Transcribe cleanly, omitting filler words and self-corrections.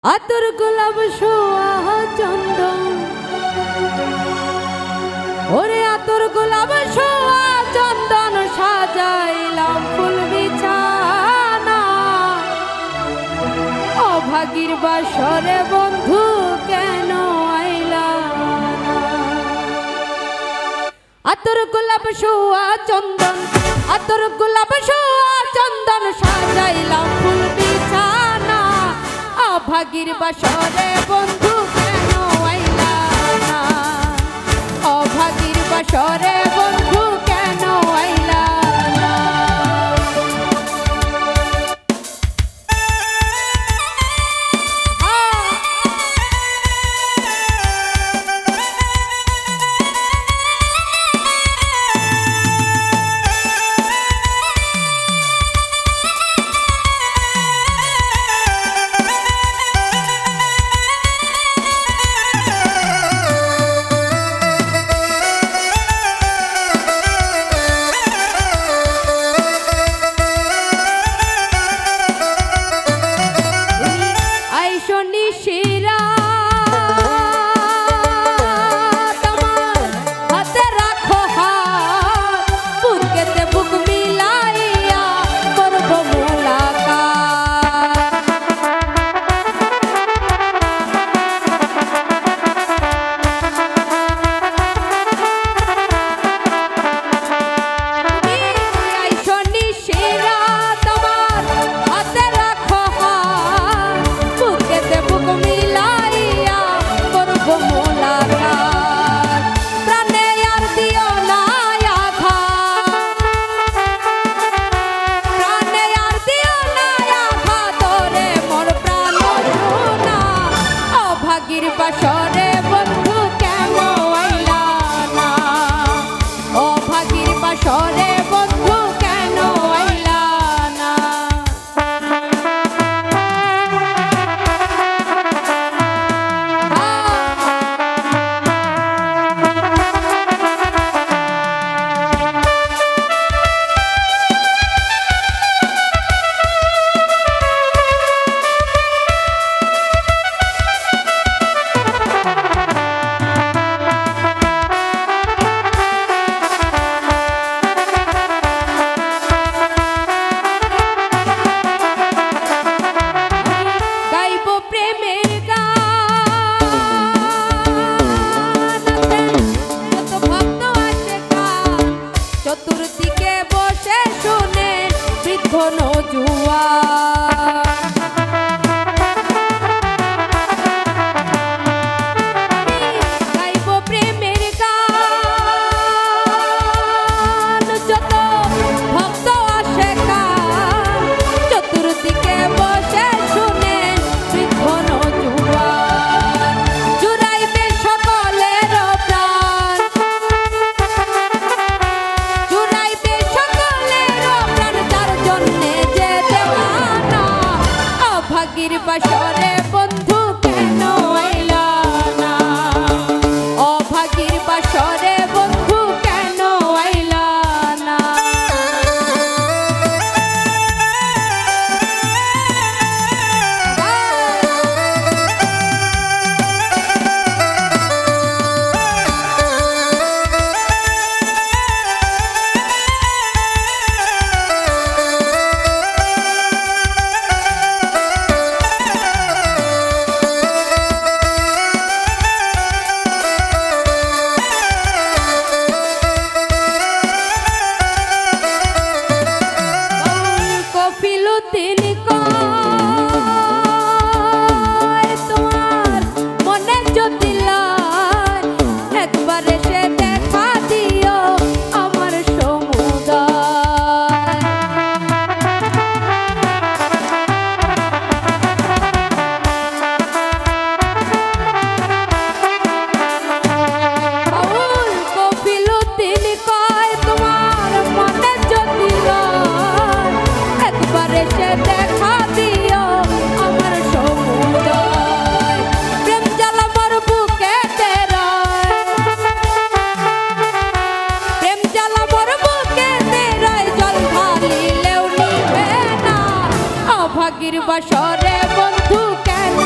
আতর গোলাপ সোয়া চন্দন ওরে আতর গোলাপ সোয়া চন্দন সাজাইলাম ফুল বিছানা অভাগীর বাসরে বন্ধু কেন আইলা না আতর গোলাপ সোয়া চন্দন আতর গোলাপ সোয়া চন্দন সাজাইলাম ফুল বিছানা অভাগীর বাসরে বন্ধু কেন আইলা না অভাগীর বাসরে বন্ধু কেন আইলা না বাসরে বন্ধু কেন আইলা না অভাগীর বাসরে বন্ধু কেন আইলা না চতুর্দিকে বসে শুনে বৃদ্ধ নজুয়ান গাইব প্রেমের গান যত ভক্ত আসে গান চতুর্দিকে বসে শুনে বৃদ্ধ নজুয়ান জুড়াইবে সকলের প্রাণ অভাগীর বাসরে বন্ধু কেন আইলা না অভাগীর বাসরে বন্ধু কেন আইলা না তিনি তোমার মনে যদি লাই একবার এসে দেখা দিও আমার সমুদায় কপিল তিনি কয় তোমার মনে যদি লাই একবার এসে দেখা দিও আমার সমুদয় প্রেম জ্বালা মোর বুকে তেরায় প্রেম জ্বালা মোর বুকে তেরায় জল ঢালিলেও নিবে না অভাগীর বাসরে বন্ধু কেন